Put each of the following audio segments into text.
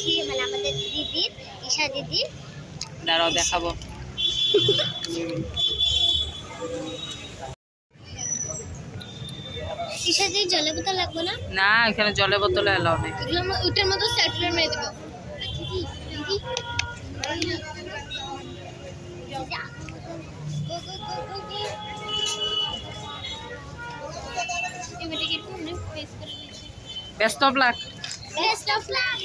যাচ্ছি মানে আমাদের দিদির ঈশা দিদির। দাঁড়াও দেখাবো। ঈশা দিদির জলের বোতল লাগবে না? না, এখানে জলের বোতলে এলাও নেই। এগুলো ওটার মতো সার্কুলার মেরে দেবো। দিদি দিদি best of luck. Best of luck.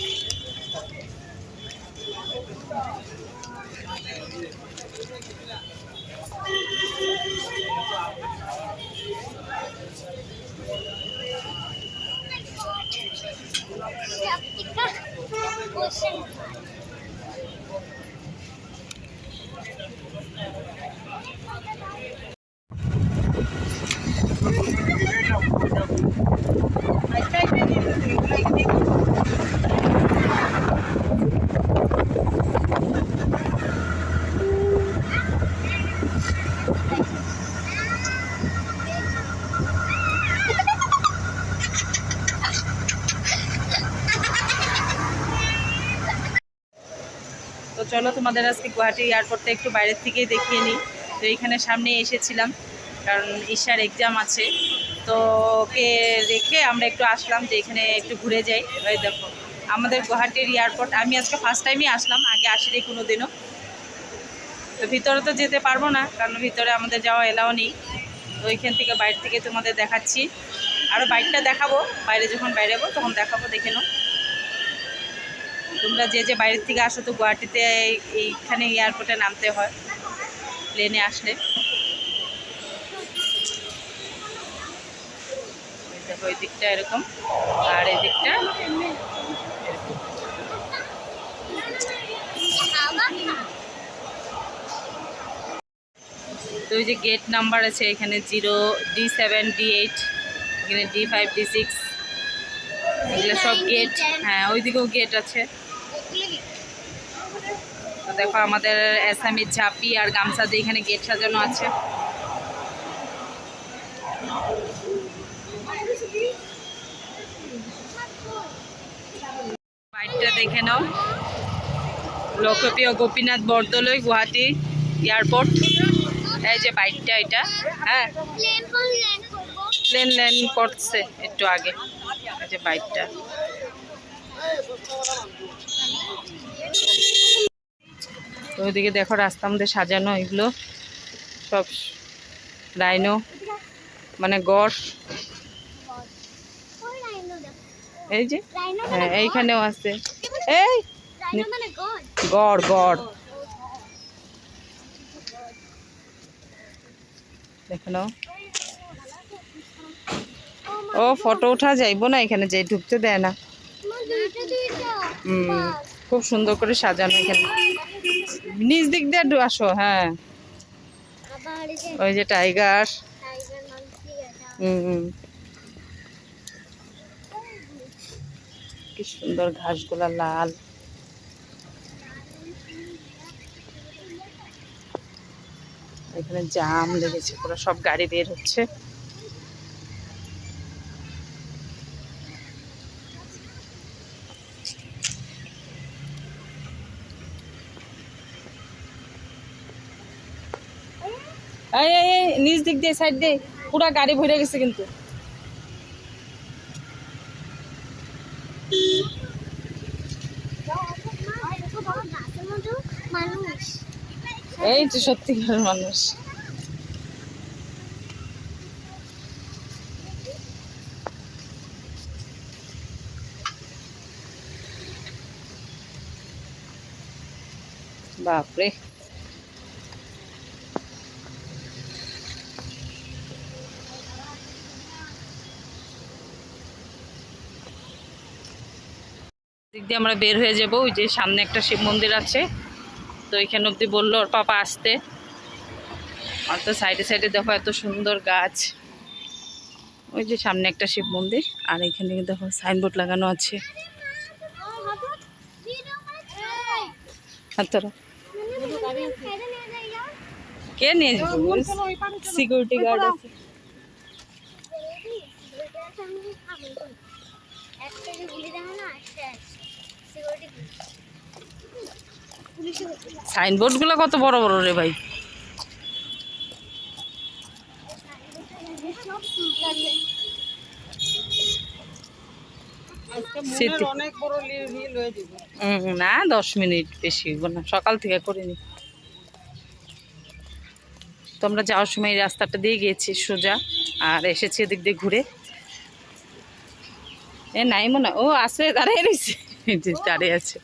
তো চলো তোমাদের আজকে গুয়াহাটি এয়ারপোর্টটা একটু বাইরের থেকেই দেখিয়ে নিই। তো এইখানে সামনে এসেছিলাম কারণ ঈশার এক্সাম আছে, তো ওকে রেখে আমরা একটু আসলাম যে এখানে একটু ঘুরে যাই। ওই দেখো আমাদের গুয়াহাটির এয়ারপোর্ট, আমি আজকে ফার্স্ট টাইমই আসলাম, আগে আসিনি কোনো দিনও। তো ভিতরে তো যেতে পারবো না কারণ ভিতরে আমাদের যাওয়া এলাও নেই। তো ওইখান থেকে বাইরে থেকে তোমাদের দেখাচ্ছি, আরও বাইকটা দেখাবো, বাইরে যখন বাইরেবো তখন দেখাবো, দেখে নাও। তোমরা যে যে বাইরের থেকে আসো তো গুয়াহাটিতে এইখানে এয়ারপোর্টে নামতে হয় প্লেনে আসলে। দেখো ওই দিকটা এরকম আর এই দিকটা তো ওই যে গেট নাম্বার আছে এখানে 0, D7, D8, এখানে D5, D6, এগুলো সব গেট। হ্যাঁ ওইদিকেও গেট আছে। তো দেখো আমাদের আসামির ঝাঁপি আর গামছা দিয়ে এখানে গেট সাজানো আছে। বাইকটা দেখে নাও, লোকপ্রিয় গোপীনাথ বরদলৈ গুয়াহাটি এয়ারপোর্ট। এই যে বাইকটা এটা, হ্যাঁ প্লেন ল্যান্ড করছে একটু আগে। এই যে বাইকটা, তো ওইদিকে দেখো রাস্তা মধ্যে সাজানো এগুলো সব রাইনো মানে গড়। এই যে হ্যাঁ এইখানেও আছে, এই গড় গড় দেখো নাও। ও ফটো উঠা যাইবো না এখানে, যে ঢুকতে দেয় না। খুব সুন্দর করে সাজানো এখানে, নিচ দিক দিয়ে আসো। হ্যাঁ ওই যে টাইগার। কি সুন্দর ঘাসগুলা লাল। এখানে জাম লেগেছে পুরো, সব গাড়ি বের হচ্ছে। এই নিচ দিক দিয়ে সাইড দিয়ে পুরা গাড়ি ভরে গেছে কিন্তু। এই তো সত্যিকার মানুষ। বাপরে, দিক দিয়ে আমরা বের হয়ে যাব। ওই যে সামনে একটা শিব মন্দির আছে, তো এখানে অব্দি বললো ওর পাপা আসতে। আর তো সাইডে সাইডে দেখো এত সুন্দর গাছ। ওই যে সামনে একটা শিব মন্দির, আর এখানে দেখো সাইনবোর্ড লাগানো আছে। কে নিয়ে যাবো, সিকিউরিটি গার্ড আছে। সাইনবোর্ডগুলো কত বড় বড় রে ভাই। না 10 মিনিট বেশি না, সকাল থেকে করিনি। তো আমরা যাওয়ার সময় এই রাস্তাটা দিয়ে গিয়েছি সোজা, আর এসেছি এদিক দিয়ে ঘুরে। এ নাই মনে, ও আছে দাঁড়িয়ে রয়েছে, দাঁড়িয়ে আছে।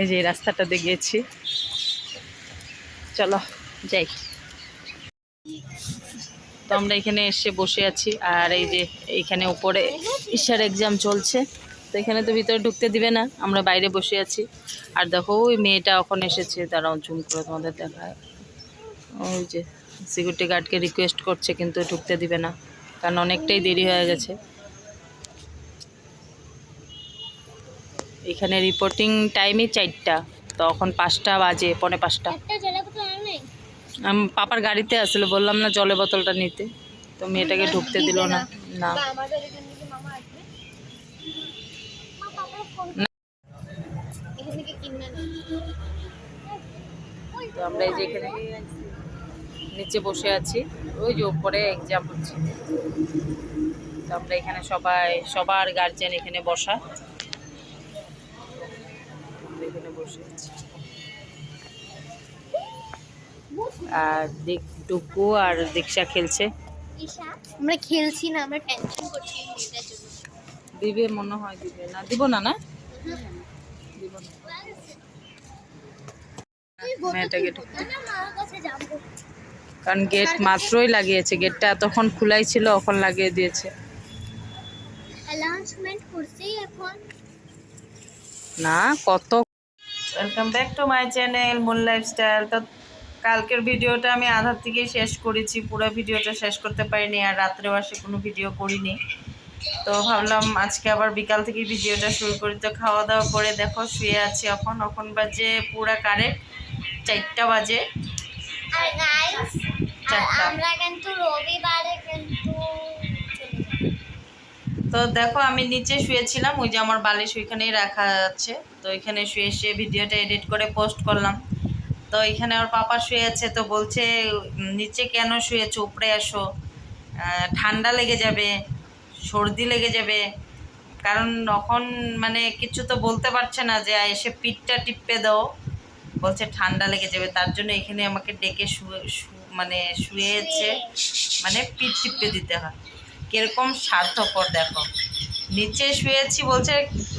এই যে রাস্তাটা দিয়ে গিয়েছি, চলো যাই। তো আমরা এখানে এসে বসে আছি, আর এই যে এইখানে উপরে ঈশার এক্সাম চলছে, তো এখানে তো ভিতরে ঢুকতে দিবে না, আমরা বাইরে বসে আছি। আর দেখো ওই মেয়েটা এখন এসেছে, তারাও জুম করে তোমাদের দেখায়। ওই যে সিকিউরিটি গার্ডকে রিকোয়েস্ট করছে, কিন্তু ঢুকতে দিবে না, কারণ অনেকটাই দেরি হয়ে গেছে। এখানে রিপোর্টিং টাইমই 4টা, তখন 5টা বাজে, 4:45। পাপার গাড়িতে আসলে বললাম না জলের বোতলটা নিতে, তো মেয়েটাকে ঢুকতে দিল না। না তো আমরা এই যে এখানে নিচে বসে আছি, ওই যে উপরে এক্সাম হচ্ছে। তো আমরা এখানে সবার গার্জেন এখানে বসা, এখানে বসে আছি। আর টুকু আর দীক্ষা খেলছে। আমরা খেলছি না, আমরা টেনশন করছি এটার জন্য। দিবে মনে হয়, দিবে না, দিব না, না দিব না। মেয়েটাকে ঢুকতে, কারণ গেট মাত্রই লাগিয়েছে, গেটটা এতক্ষণ খোলাই ছিল, এখন লাগিয়ে দিয়েছে। অ্যানাউন্সমেন্ট করছি এখন না কত। Welcome back to my channel moon lifestyle. তো কালকের ভিডিওটা আমি আধার থেকেই শেষ করেছি, পুরো ভিডিওটা শেষ করতে পারিনি, আর রাত্রেও আসে কোনো ভিডিও করিনি। তো ভাবলাম আজকে আবার বিকাল থেকে ভিডিওটা শুরু করি। তো খাওয়া দাওয়া করে দেখো শুয়ে আছি, এখন বাজে পুরা কারেক্ট 4টা বাজে। আর গাইস আমরা কিন্তু রবিবারে কিন্তু তো দেখো আমি নিচে শুয়েছিলাম, ওই যে আমার বালিশ ওইখানেই রাখা আছে, তো ওইখানে শুয়ে শুয়ে ভিডিওটা এডিট করে পোস্ট করলাম। তো এখানে ওর পাপা শুয়ে আছে, তো বলছে নিচে কেন শুয়েছো, উপরে আসো, ঠান্ডা লেগে যাবে, সর্দি লেগে যাবে। কারণ এখন মানে কিছু তো বলতে পারছে না যে এসে পিঠটা টিপে দাও, বলছে ঠান্ডা লেগে যাবে, তার জন্য এখানে আমাকে ডেকে শুয়েছে, মানে পিঠ টিপে দিতে হয়। কিরকম স্বার্থপর দেখো, নিচে শুয়েছি বলছে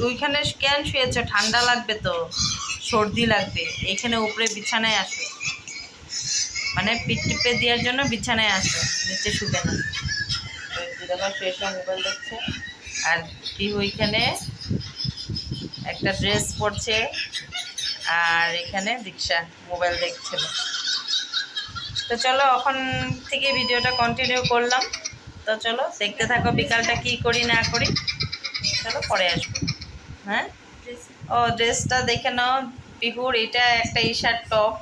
ওইখানে কেন শুয়েছো, ঠান্ডা লাগবে তো, সর্দি লাগবে, এইখানে উপরে বিছানায় আসো, মানে পিঠ টিপে দেওয়ার জন্য বিছানায় আসো, নিচে শুবে না। দেখো শুয়ে মোবাইল দেখছে, আর পিহু ওইখানে একটা ড্রেস পরছে, আর এখানে দীক্ষা মোবাইল দেখছিল। তো চলো এখন থেকে ভিডিওটা কন্টিনিউ করলাম। তো চলো দেখতে থাকো বিকালটা কি করি না করি, চলো পরে আসবো। হ্যাঁ, ও ড্রেসটা দেখে নাও পিহুর, এটা একটা ঈশার টপ,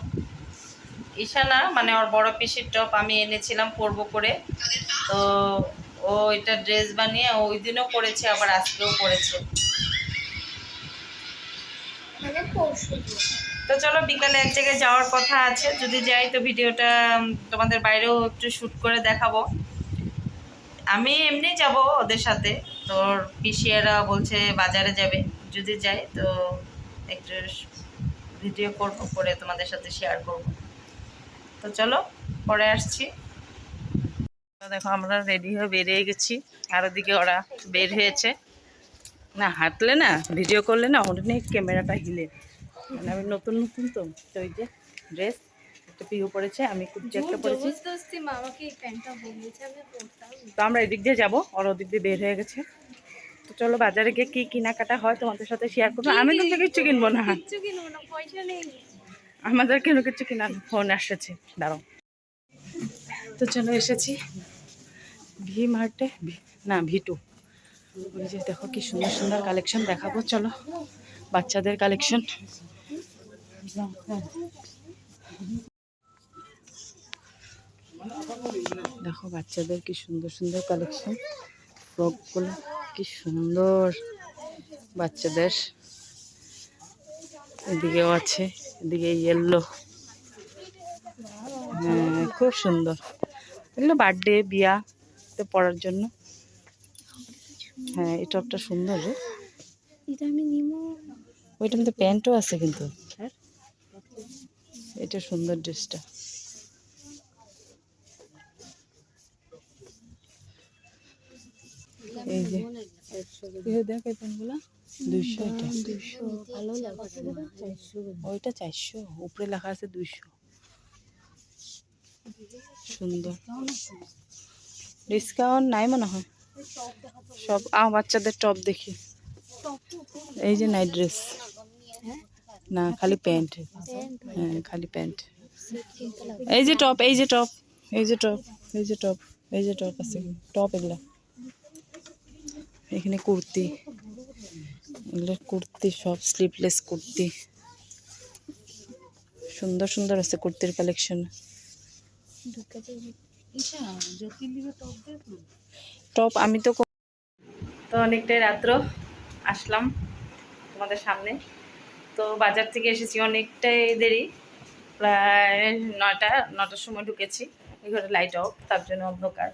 ঈশা না মানে ওর বড় পিসির টপ আমি এনেছিলাম পরবো করে। তো ও এটা ড্রেস বানিয়ে ওই দিনও পরেছে, আবার আজকেও পরেছে। তো চলো বিকালে এক জায়গায় যাওয়ার কথা আছে, যদি যাই তো ভিডিওটা তোমাদের বাইরেও একটু শ্যুট করে দেখাবো। আমি এমনি যাব ওদের সাথে, তোর পিসিয়ারা বলছে বাজারে যাবে, যদি যাই তো একটু ভিডিও করবো, করে তোমাদের সাথে শেয়ার করব। তো চলো পরে আসছি। দেখো আমরা রেডি হয়ে বেরিয়ে গেছি, আর ওদিকে ওরা বের হয়েছে। না হাঁটলে না, ভিডিও করলে না অনেক ক্যামেরাটা হিলে, মানে আমি নতুন নতুন তো, তো ওই যে ড্রেস একটা পিহু পরেছে, আমি কুর্তি একটা পরেছি। তো আমরা এদিক দিয়ে যাবো, ওর ওদিক দিয়ে বের হয়ে গেছে। তো চলো বাজারে গিয়ে কি কেনাকাটা হয় তোমাদের সাথে শেয়ার করবো। আমি কিন্তু কিচ্ছু কিনবো না, পয়সা নেই আমাদের কেন কিছু কিনা, ফোন আসছে, দাঁড়াও। তো চলো এসেছি ভি মার্টে, না V2। ওই যে দেখো কি সুন্দর সুন্দর কালেকশন দেখাবো, চলো বাচ্চাদের কালেকশন। দেখো বাচ্চাদের কি সুন্দর সুন্দর কালেকশন, ফ্রকগুলো কি সুন্দর, বাচ্চাদের, এদিকেও আছে, এদিকে ইয়েলো। হ্যাঁ, খুব সুন্দর। এগুলো বার্থডে বিয়াতে পরার জন্য। হ্যাঁ, এই টপটা সুন্দর রে। এটা আমি নিবো। ওইটার মধ্যে প্যান্টও আছে কিন্তু। এটা সুন্দর ড্রেসটা। এই যে দেখ এই প্যান্টগুলা 200, এটা 200 ভালো লাগছে না। 400 ওইটা 400, উপরে লেখা আছে 200। সুন্দর। ডিসকাউন্ট নাই মনে হয়। সব বাচ্চাদের টপ দেখি। এই যে নাইট ড্রেস, না খালি প্যান্ট। হ্যাঁ, খালি প্যান্ট। এই যে টপ, এই যে টপ, এই যে টপ, এই যে টপ, এই যে টপ আছে, টপ এগুলা। এখানে কুর্তি, এগুলো কুর্তি সব, স্লিভলেস কুর্তি। সুন্দর সুন্দর আছে কুর্তির কালেকশন। টপ আমি তো অনেকটাই রাত্র আসলাম তোমাদের সামনে। তো বাজার থেকে এসেছি অনেকটাই দেরি, প্রায় 9টার সময় ঢুকেছি। এই ঘরে লাইট অফ, তার জন্য অন্ধকার।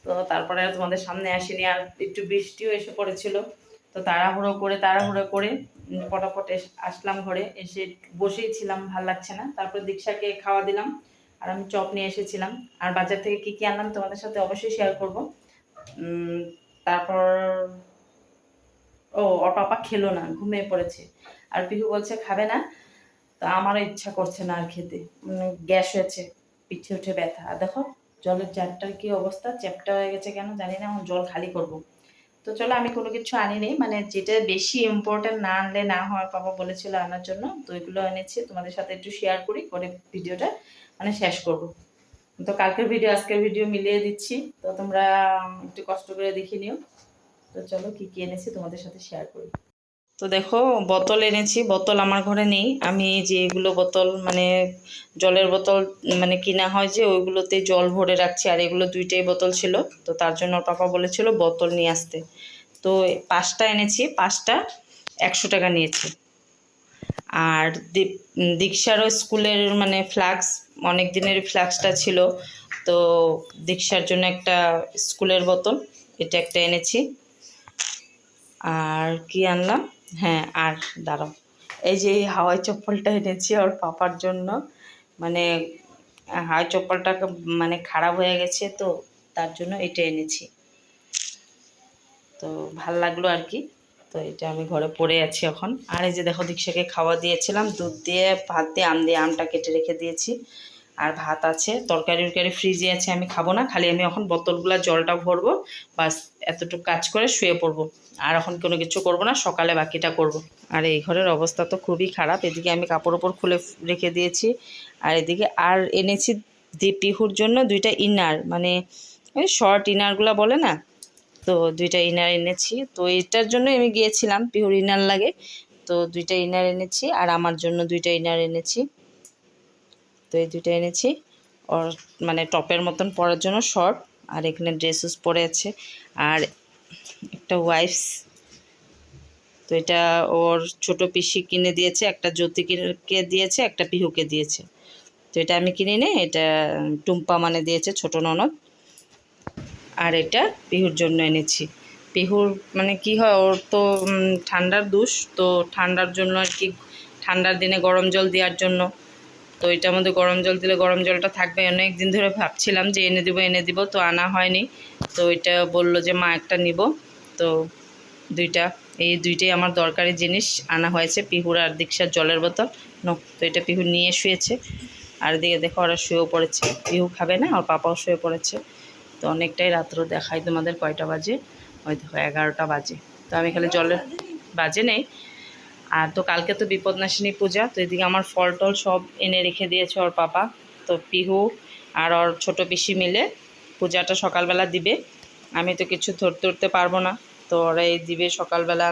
তো তারপরে আর তোমাদের সামনে আসিনি। আর একটু বৃষ্টিও এসে পড়েছিল, তো তাড়াহুড়ো করে পটাপট আসলাম ঘরে। এসে বসেই ছিলাম, ভাল লাগছে না। তারপর দীক্ষাকে খাওয়া দিলাম, আর আমি চপ নিয়ে এসেছিলাম। আর বাজার থেকে কি কি আনলাম তোমাদের সাথে অবশ্যই শেয়ার করব। তারপর ওর পাপা খেলো না, ঘুমিয়ে পড়েছে। আর পিহু বলছে খাবে না, তো আমারও ইচ্ছা করছে না আর খেতে। গ্যাস হয়েছে, পিঠে উঠে ব্যথা। আর দেখো জলের জারটার কি অবস্থা, চ্যাপটা হয়ে গেছে কেন জানি না। এখন জল খালি করব। তো চলো, আমি কোনো কিছু আনিনি, মানে যেটা বেশি ইম্পর্টেন্ট না আনলে না হয়, পাপা বলেছিল আনার জন্য, তো এগুলো এনেছি। তোমাদের সাথে একটু শেয়ার করি, করে ভিডিওটা মানে শেষ করব। তো কালকের ভিডিও আজকের ভিডিও মিলিয়ে দিচ্ছি, তো তোমরা একটু কষ্ট করে দেখে নিও। তো চলো কি কি এনেছি তোমাদের সাথে শেয়ার করি। তো দেখো বোতল এনেছি। বোতল আমার ঘরে নেই। আমি যেগুলো বোতল মানে জলের বোতল মানে কিনা হয় যে, ওইগুলোতে জল ভরে রাখছি। আর এগুলো 2টাই বোতল ছিল, তো তার জন্য পাপা বলেছিল বোতল নিয়ে আসতে। তো 5টা এনেছি, 5টা 100 টাকা নিয়েছে। আর দীক্ষারও স্কুলের মানে ফ্লাক্স, অনেক দিনের ফ্লাক্সটা ছিল, তো দীক্ষার জন্য একটা স্কুলের বোতল, এটা একটা এনেছি। আর কি আনলাম, হ্যাঁ আর দাঁড়াও, এই যে এই হাওয়াই চপ্পলটা এনেছি ওর পাপার জন্য। মানে হাওয়াই চপ্পলটা মানে খারাপ হয়ে গেছে, তো তার জন্য এটা এনেছি। তো ভাল লাগলো আর কি। তো এটা আমি ঘরে পড়ে আছি এখন। আর এই যে দেখো দীক্ষাকে খাওয়া দিয়েছিলাম, দুধ দিয়ে ভাত দিয়ে আম দিয়ে, আমটা কেটে রেখে দিয়েছি। আর ভাত আছে, তরকারি ফ্রিজে আছে, আমি খাবো না। খালি আমি এখন বোতলগুলো জলটা ভরবো, বাস এতটুকু কাজ করে শুয়ে পড়বো। আর এখন কোনো কিছু করবো না, সকালে বাকিটা করব। আর এই ঘরের অবস্থা তো খুবই খারাপ। এদিকে আমি কাপড় ওপর খুলে রেখে দিয়েছি। আর এদিকে আর এনেছি পিহুর জন্য 2টা ইনার, মানে ওই শর্ট ইনারগুলো বলে না, তো 2টা ইনার এনেছি। তো এটার জন্য আমি গিয়েছিলাম, পিহুর ইনার লাগে, তো 2টা ইনার এনেছি। আর আমার জন্য 2টা ইনার এনেছি। তো এই 2টা এনেছি ওর মানে টপের মতন পরার জন্য শর্ট। আর এখানে ড্রেসেস পরে আছে। আর একটা ওয়াইফস, তো এটা ওর ছোট পিসি কিনে দিয়েছে, একটা জ্যোতিকে দিয়েছে, একটা পিহুকে দিয়েছে। তো এটা আমি কিনি নে, এটা টুম্পা মানে দিয়েছে, ছোট ননদ। আর এটা পিহুর জন্য এনেছি। পিহুর মানে কি হয়, ওর তো ঠান্ডার দুষ, তো ঠান্ডার জন্য আর কি, ঠান্ডার দিনে গরম জল দেওয়ার জন্য। তো এটার মধ্যে গরম জল দিলে গরম জলটা থাকবে। অনেক দিন ধরে ভাবছিলাম যে এনে দিব, তো আনা হয়নি। তো এটা বললো যে মা একটা নিব, তো 2টা, এই 2টাই আমার দরকারি জিনিস আনা হয়েছে। পিহুর আর দীক্ষার জলের বোতল তো এটা পিহু নিয়ে শুয়েছে। আর দিকে দেখো ওরা শুয়েও পড়েছে, পিহু খাবে না, আর পাপাও শুয়ে পড়েছে। তো অনেকটাই রাত্র, দেখাই তোমাদের কয়টা বাজে, ওই দেখো 11টা বাজে। তো আমি খালি জলের বাজে নেই। আর তো কালকে তো বিপদনাশিনী পূজা, তো এদিকে আমার ফল টল সব এনে রেখে দিয়েছে ওর পাপা। তো পিহু আর ওর ছোটো পিসি মিলে পূজাটা সকালবেলা দিবে। আমি তো কিছু ধরতে পারবো না, তো ওরা এই দিবে সকালবেলা।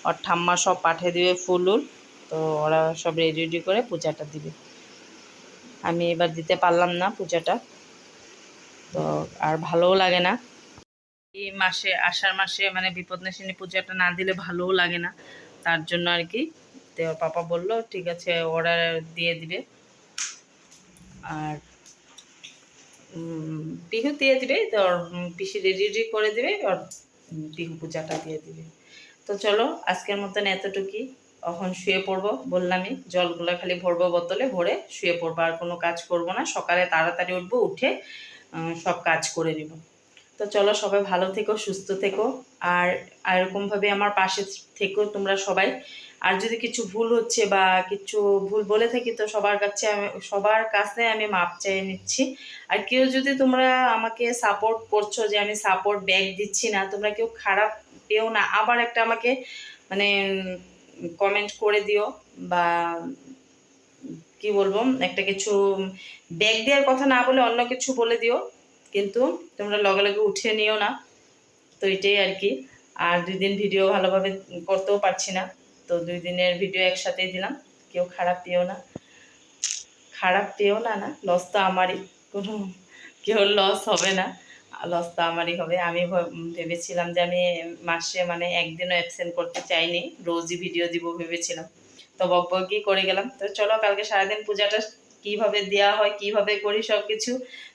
ওর ঠাম্মা সব পাঠিয়ে দিবে ফুল উল, তো ওরা সব রেডি করে পূজাটা দিবে। আমি এবার দিতে পারলাম না পূজাটা, তো আর ভালোও লাগে না। এই মাসে আষাঢ় মাসে মানে বিপদনাশিনী পূজাটা না দিলে ভালোও লাগে না, তার জন্য আর কি। তো ওর পাপা বললো ঠিক আছে অর্ডার দিয়ে দিবে, আর পিহু দিয়ে দিবে, তো ওর পিসি রেডি করে দিবে, ওর পিহু পূজাটা দিয়ে দিবে। তো চলো আজকের মতন এতটুকুই, এখন শুয়ে পড়বো, বললামই জলগুলো খালি ভরবো বোতলে, ভরে শুয়ে পড়বো, আর কোনো কাজ করব না। সকালে তাড়াতাড়ি উঠবো, উঠে সব কাজ করে নিব। তো চলো সবাই ভালো থেকো, সুস্থ থেকো, আর এরকমভাবে আমার পাশে থেকো তোমরা সবাই। আর যদি কিছু ভুল হচ্ছে বা কিছু ভুল বলে থাকি তো সবার কাছে আমি মাপ চেয়ে নিচ্ছি। আর কেউ যদি তোমরা আমাকে সাপোর্ট করছো, যে আমি সাপোর্ট ব্যাক দিচ্ছি না, তোমরা কেউ খারাপ পেও না, আবার একটা আমাকে মানে কমেন্ট করে দিও, বা কি বলবো একটা কিছু ব্যাগ দেওয়ার কথা না বলে অন্য কিছু বলে দিও, কিন্তু তোমরা লগে লগে উঠে নিও না। তো এটাই আর কি। আর 2 দিন ভিডিও ভালোভাবে করতেও পারছি না, তো 2 দিনের ভিডিও একসাথেই দিলাম। কেউ খারাপ পেও না, খারাপ পেও না, না লস তো আমারই, কোনো কেউ লস হবে না, লস তো আমারই হবে। আমি ভেবেছিলাম যে আমি মাসে মানে একদিনও অ্যাবসেন্ট করতে চাইনি, রোজই ভিডিও দিব ভেবেছিলাম, তো বকবকই করে গেলাম। তো চলো কালকে সারাদিন পূজাটা কিভাবে দেওয়া হয়, কিভাবে করি, সব কিছু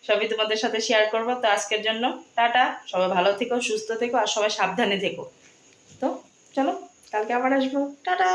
সবই তোমাদের সাথে শেয়ার করবো। তো আজকের জন্য টাটা, সবাই ভালো থেকো, সুস্থ থেকো, আর সবাই সাবধানে থেকো। তো চলো কালকে আবার আসবো, টাটা।